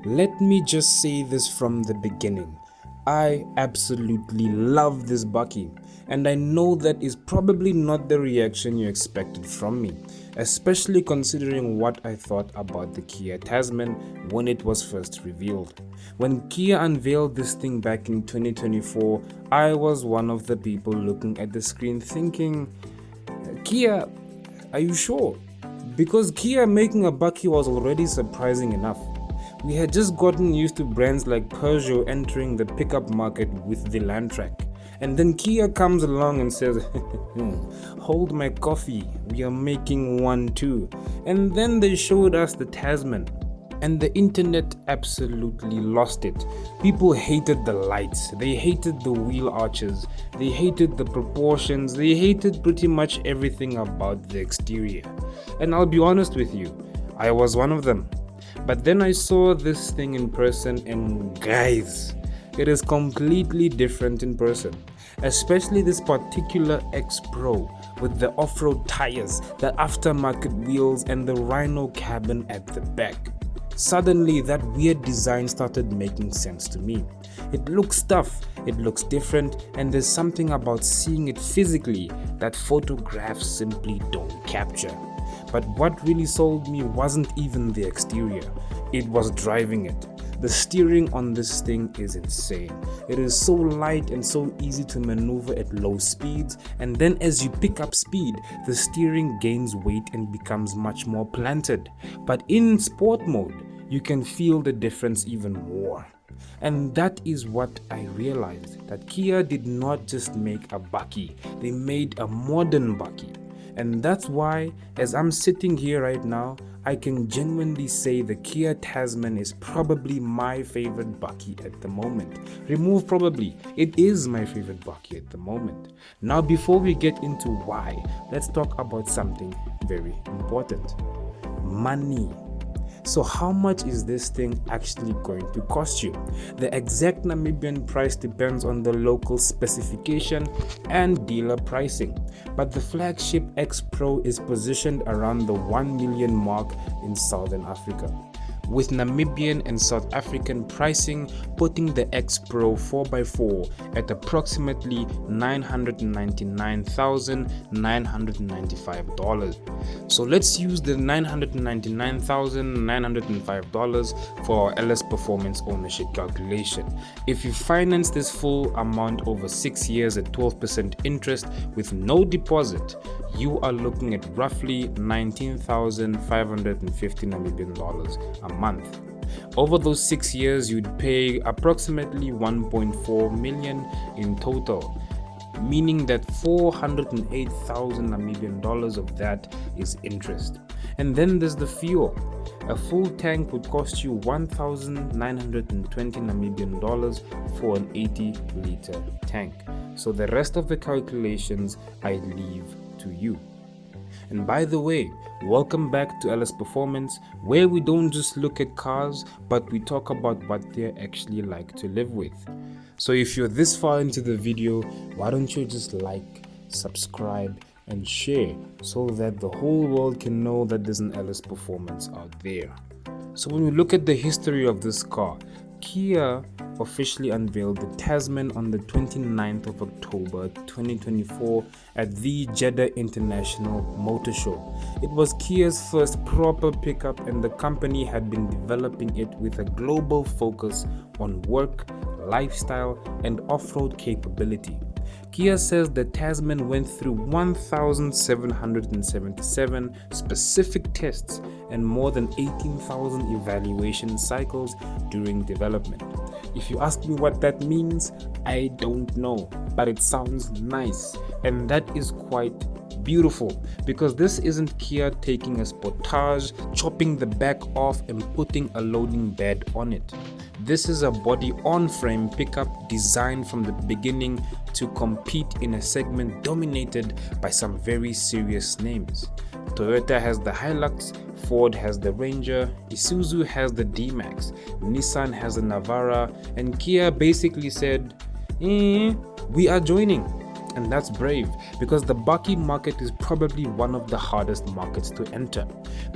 Let me just say this from the beginning. I absolutely love this Bakkie, and I know that is probably not the reaction you expected from me, especially considering what I thought about the Kia Tasman when it was first revealed. When Kia unveiled this thing back in 2024, I was one of the people looking at the screen thinking, Kia, are you sure? Because Kia making a Bakkie was already surprising enough. We had just gotten used to brands like Peugeot entering the pickup market with the Landtrack. And then Kia comes along and says, hold my coffee, we are making one too. And then they showed us the Tasman. And the internet absolutely lost it. People hated the lights, they hated the wheel arches, they hated the proportions, they hated pretty much everything about the exterior. And I'll be honest with you, I was one of them. But then I saw this thing in person, and guys, it is completely different in person. Especially this particular X-Pro with the off-road tires, the aftermarket wheels, and the Rhino cabin at the back. Suddenly, that weird design started making sense to me. It looks tough, it looks different, and there's something about seeing it physically that photographs simply don't capture. But what really sold me wasn't even the exterior, it was driving it. The steering on this thing is insane. It is so light and so easy to maneuver at low speeds, and then as you pick up speed, the steering gains weight and becomes much more planted. But in sport mode, you can feel the difference even more. And that is what I realized, that Kia did not just make a Bakkie, they made a modern Bakkie. And that's why, as I'm sitting here right now, I can genuinely say the Kia Tasman is probably my favorite Bakkie at the moment. Remove probably, it is my favorite Bakkie at the moment. Now before we get into why, let's talk about something very important. Money. So how much is this thing actually going to cost you? The exact Namibian price depends on the local specification and dealer pricing, but the flagship X-Pro is positioned around the 1 million mark in Southern Africa, with Namibian and South African pricing putting the X-Pro 4x4 at approximately $999,995. So let's use the $999,905 for our LS Performance ownership calculation. If you finance this full amount over 6 years at 12% interest with no deposit, you are looking at roughly 19,550 Namibian dollars a month. Over those 6 years, you'd pay approximately 1.4 million in total, meaning that 408,000 Namibian dollars of that is interest. And then there's the fuel. A full tank would cost you 1,920 Namibian dollars for an 80-liter tank. So the rest of the calculations I leave to you. And by the way, welcome back to LS Performance, where we don't just look at cars, but we talk about what they're actually like to live with. So if you're this far into the video, why don't you just like, subscribe, and share so that the whole world can know that there's an LS Performance out there. So when we look at the history of this car, Kia officially unveiled the Tasman on the 29th of October 2024 at the Jeddah International Motor Show. It was Kia's first proper pickup, and the company had been developing it with a global focus on work, lifestyle, and off-road capability. Kia says the Tasman went through 1,777 specific tests and more than 18,000 evaluation cycles during development. If you ask me what that means, I don't know, but it sounds nice, and that is quite beautiful, because this isn't Kia taking a Sportage, chopping the back off and putting a loading bed on it. This is a body-on-frame pickup designed from the beginning to compete in a segment dominated by some very serious names. Toyota has the Hilux, Ford has the Ranger, Isuzu has the D-Max, Nissan has the Navara, and Kia basically said, we are joining. And that's brave, because the Bakkie market is probably one of the hardest markets to enter.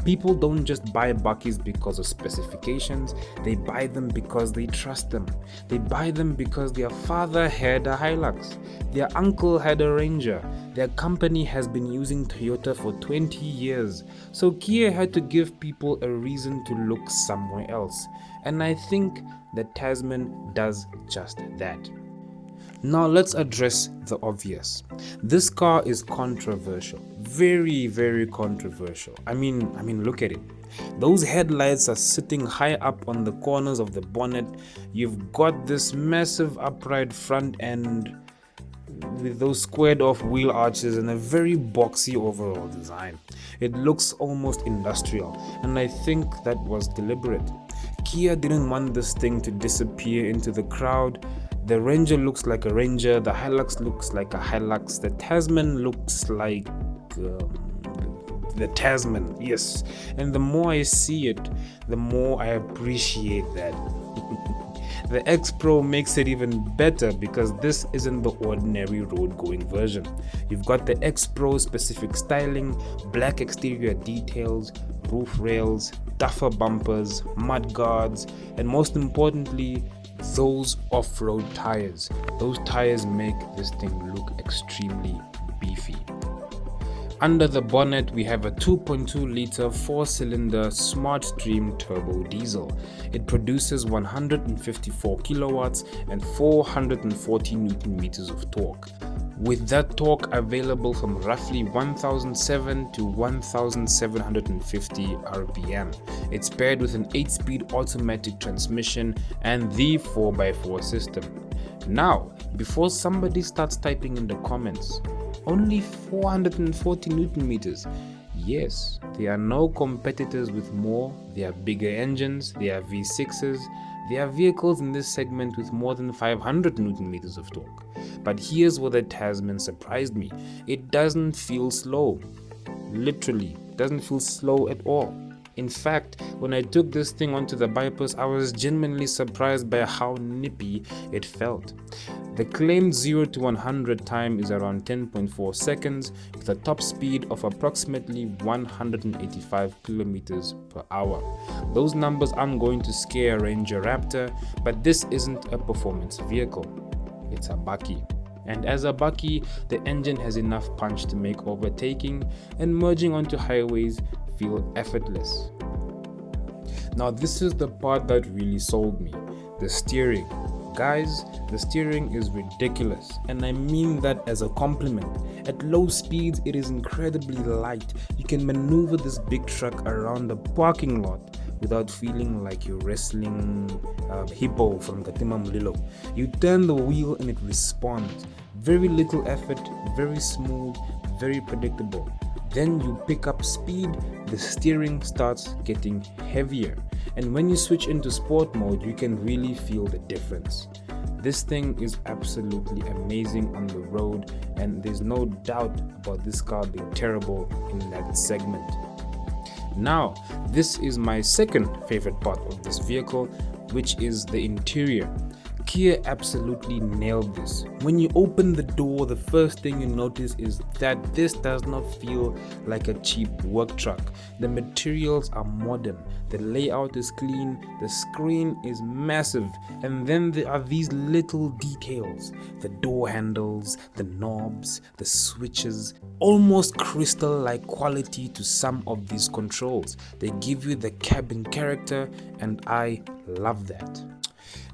People don't just buy Bakkies because of specifications, they buy them because they trust them. They buy them because their father had a Hilux, their uncle had a Ranger, their company has been using Toyota for 20 years. So Kia had to give people a reason to look somewhere else. And I think the Tasman does just that. Now let's address the obvious. This car is controversial. Very, very controversial. I mean, look at it. Those headlights are sitting high up on the corners of the bonnet. You've got this massive upright front end with those squared off wheel arches and a very boxy overall design. It looks almost industrial, and I think that was deliberate. Kia didn't want this thing to disappear into the crowd. The Ranger looks like a Ranger, the Hilux looks like a Hilux, the Tasman looks like the Tasman, yes. And the more I see it, the more I appreciate that. The X-Pro makes it even better because this isn't the ordinary road-going version. You've got the X-Pro specific styling, black exterior details, roof rails, tougher bumpers, mud guards, and most importantly, those off-road tires. Those tires make this thing look extremely beefy. Under the bonnet, we have a 2.2-liter 4-cylinder SmartStream turbo diesel. It produces 154 kilowatts and 440 newton meters of torque. With that torque available from roughly 1007 to 1750 RPM. It's paired with an 8-speed automatic transmission and the 4x4 system. Now, before somebody starts typing in the comments, only 440 newton meters. Yes, there are no competitors with more. There are bigger engines, there are V6s, there are vehicles in this segment with more than 500 newton meters of torque. But here's where the Tasman surprised me. It doesn't feel slow. Literally, doesn't feel slow at all. In fact, when I took this thing onto the bypass, I was genuinely surprised by how nippy it felt. The claimed 0 to 100 time is around 10.4 seconds with a top speed of approximately 185 kilometers per hour. Those numbers aren't going to scare a Ranger Raptor, but this isn't a performance vehicle. It's a Bakkie. And as a Bakkie, the engine has enough punch to make overtaking and merging onto highways feel effortless. Now this is the part that really sold me, the steering. Guys, the steering is ridiculous, and I mean that as a compliment. At low speeds, it is incredibly light. You can maneuver this big truck around the parking lot without feeling like you're wrestling hippo from Katima Mulilo. You turn the wheel and it responds. Very little effort, very smooth, very predictable. Then you pick up speed, the steering starts getting heavier. And when you switch into sport mode, you can really feel the difference. This thing is absolutely amazing on the road, and there's no doubt about this car being terrible in that segment. Now, this is my second favorite part of this vehicle, which is the interior. Kia absolutely nailed this. When you open the door, the first thing you notice is that this does not feel like a cheap work truck. The materials are modern, the layout is clean, the screen is massive, and then there are these little details. The door handles, the knobs, the switches, almost crystal-like quality to some of these controls. They give you the cabin character, and I love that.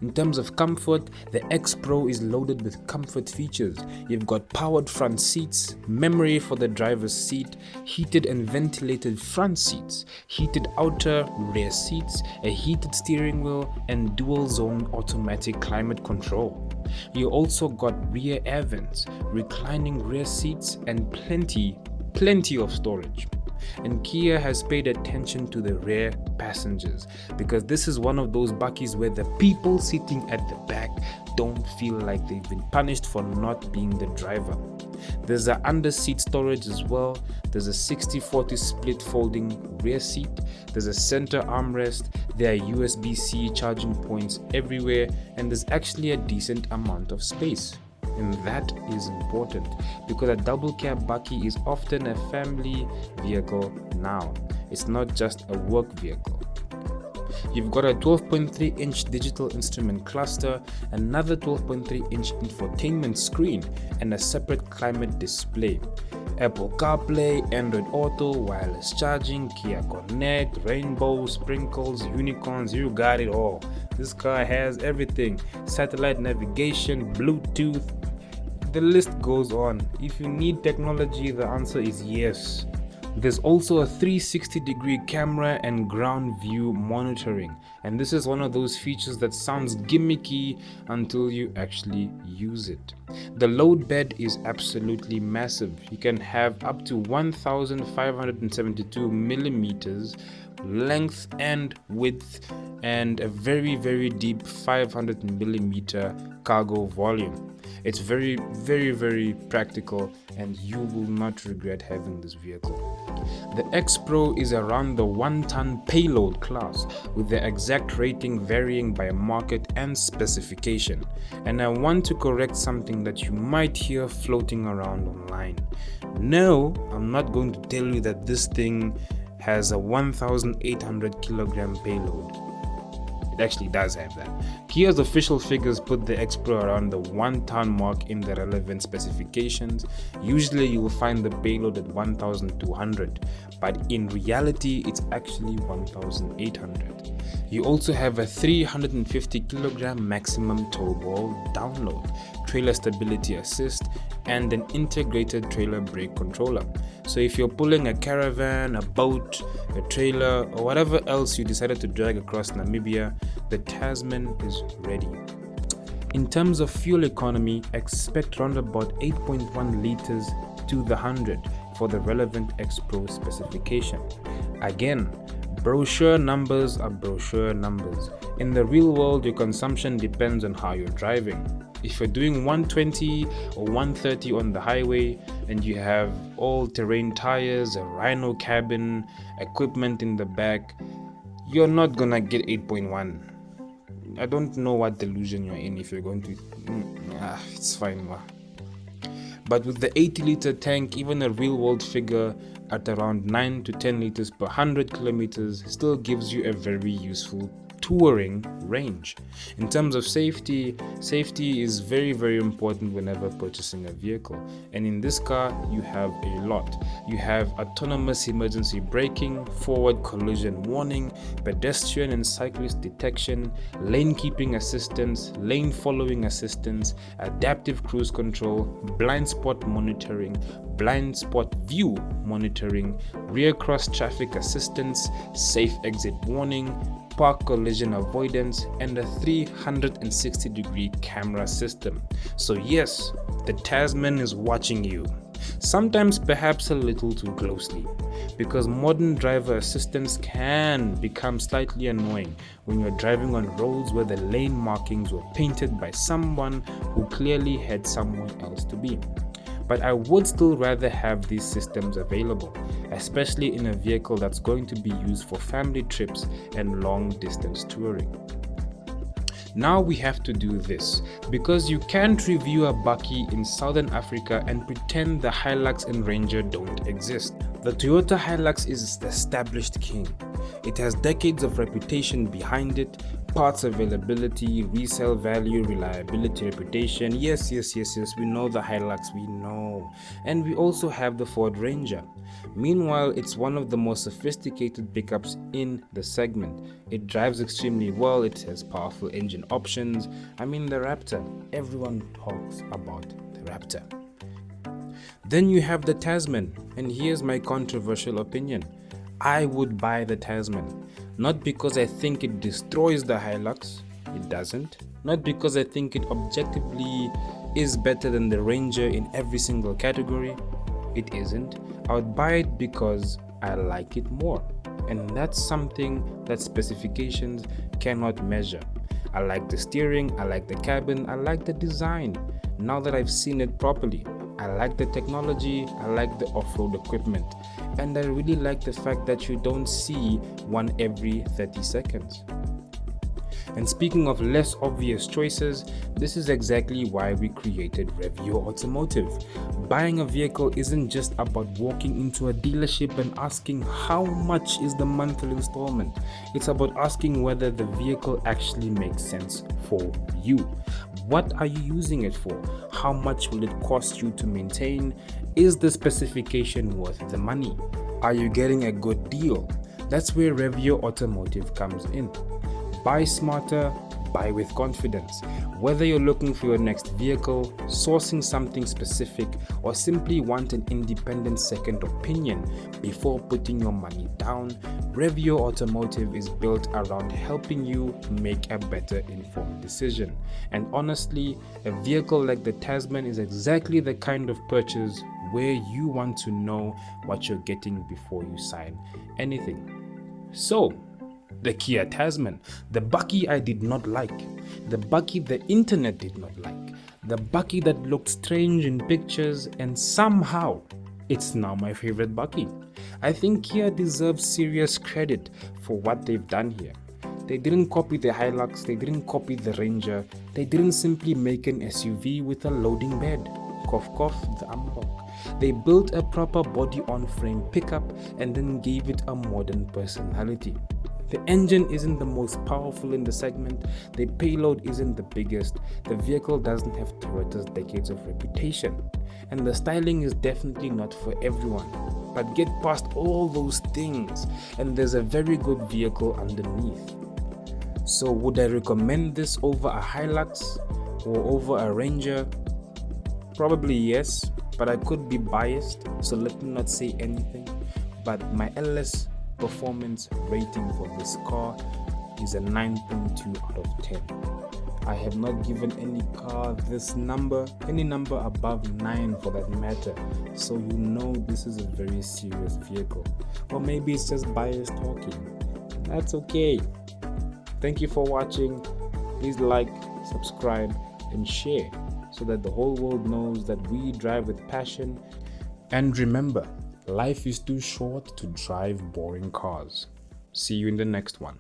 In terms of comfort, the X-Pro is loaded with comfort features. You've got powered front seats, memory for the driver's seat, heated and ventilated front seats, heated outer rear seats, a heated steering wheel, and dual zone automatic climate control. You also got rear air vents, reclining rear seats, and plenty of storage. And Kia has paid attention to the rear passengers, because this is one of those Bakkies where the people sitting at the back don't feel like they've been punished for not being the driver. There's an under seat storage as well. There's a 60-40 split folding rear seat. There's a center armrest. There are USB-C charging points everywhere, and there's actually a decent amount of space. And that is important because a double cab Bakkie is often a family vehicle now. It's not just a work vehicle. You've got a 12.3-inch digital instrument cluster, another 12.3-inch infotainment screen, and a separate climate display. Apple CarPlay, Android Auto, wireless charging, Kia Connect, rainbow, sprinkles, unicorns, you got it all. This car has everything: satellite navigation, Bluetooth, the list goes on. If you need technology, the answer is yes. There's also a 360-degree camera and ground view monitoring, and this is one of those features that sounds gimmicky until you actually use it. The load bed is absolutely massive. You can have up to 1,572 millimeters length and width, and a very deep 500 millimeter cargo volume. It's very practical, and you will not regret having this vehicle. The X-Pro is around the 1-ton payload class, with the exact rating varying by market and specification. And I want to correct something that you might hear floating around online. No, I'm not going to tell you that this thing has a 1,800 kilogram payload. It actually does have that. Kia's official figures put the X-Pro around the 1-ton mark in the relevant specifications. Usually you will find the payload at 1,200, but in reality it's actually 1,800. You also have a 350 kilogram maximum tow ball download, trailer stability assist, and an integrated trailer brake controller. So if you're pulling a caravan, a boat, a trailer, or whatever else you decided to drag across Namibia, the Tasman is ready. In terms of fuel economy, expect around about 8.1 liters to the 100 for the relevant X-Pro specification. Again, brochure numbers are brochure numbers. In the real world, your consumption depends on how you're driving. If you're doing 120 or 130 on the highway and you have all-terrain tires, a Rhino cabin, equipment in the back, you're not gonna get 8.1. I don't know what delusion you're in if you're going to... it's fine. But with the 80-liter tank, even a real-world figure at around 9 to 10 liters per 100 kilometers still gives you a very useful touring range. In terms of safety is very important whenever purchasing a vehicle, and in this car you have a lot. You have autonomous emergency braking, forward collision warning, pedestrian and cyclist detection, lane keeping assistance, lane following assistance, adaptive cruise control, blind spot monitoring, blind spot view monitoring, rear cross traffic assistance, safe exit warning, park collision avoidance, and a 360-degree camera system. So yes, the Tasman is watching you. Sometimes perhaps a little too closely, because modern driver assistance can become slightly annoying when you're driving on roads where the lane markings were painted by someone who clearly had someone else to be. But I would still rather have these systems available, especially in a vehicle that's going to be used for family trips and long distance touring. Now we have to do this, because you can't review a Bakkie in Southern Africa and pretend the Hilux and Ranger don't exist. The Toyota Hilux is the established king. It has decades of reputation behind it, parts availability, resale value, reliability, reputation. Yes, we know the Hilux, we know. And we also have the Ford Ranger. Meanwhile, it's one of the most sophisticated pickups in the segment. It drives extremely well, it has powerful engine options. I mean, the Raptor, everyone talks about the Raptor. Then you have the Tasman, and here's my controversial opinion. I would buy the Tasman, not because I think it destroys the Hilux, it doesn't. Not because I think it objectively is better than the Ranger in every single category, it isn't. I would buy it because I like it more, and that's something that specifications cannot measure. I like the steering, I like the cabin, I like the design. Now that I've seen it properly, I like the technology, I like the off-road equipment, and I really like the fact that you don't see one every 30 seconds. And speaking of less obvious choices, this is exactly why we created Revio Automotive. Buying a vehicle isn't just about walking into a dealership and asking how much is the monthly installment. It's about asking whether the vehicle actually makes sense for you. What are you using it for? How much will it cost you to maintain? Is the specification worth the money? Are you getting a good deal? That's where Revio Automotive comes in. Buy smarter, buy with confidence. Whether you're looking for your next vehicle, sourcing something specific, or simply want an independent second opinion before putting your money down, Revio Automotive is built around helping you make a better informed decision. And honestly, a vehicle like the Tasman is exactly the kind of purchase where you want to know what you're getting before you sign anything. So, the Kia Tasman, the Bakkie I did not like, the Bakkie the internet did not like, the Bakkie that looked strange in pictures, and somehow it's now my favorite Bakkie. I think Kia deserves serious credit for what they've done here. They didn't copy the Hilux, they didn't copy the Ranger, they didn't simply make an SUV with a loading bed. Cough cough, the Amarok. They built a proper body-on-frame pickup and then gave it a modern personality. The engine isn't the most powerful in the segment, the payload isn't the biggest, the vehicle doesn't have Toyota's decades of reputation, and the styling is definitely not for everyone. But get past all those things, and there's a very good vehicle underneath. So would I recommend this over a Hilux or over a Ranger? Probably yes, but I could be biased, so let me not say anything. But my LS performance rating for this car is a 9.2 out of 10. I have not given any car this number, any number above 9 for that matter, so you know this is a very serious vehicle. Or maybe it's just biased talking. That's okay. Thank you for watching. Please like, subscribe, and share so that the whole world knows that we drive with passion. And remember, life is too short to drive boring cars. See you in the next one.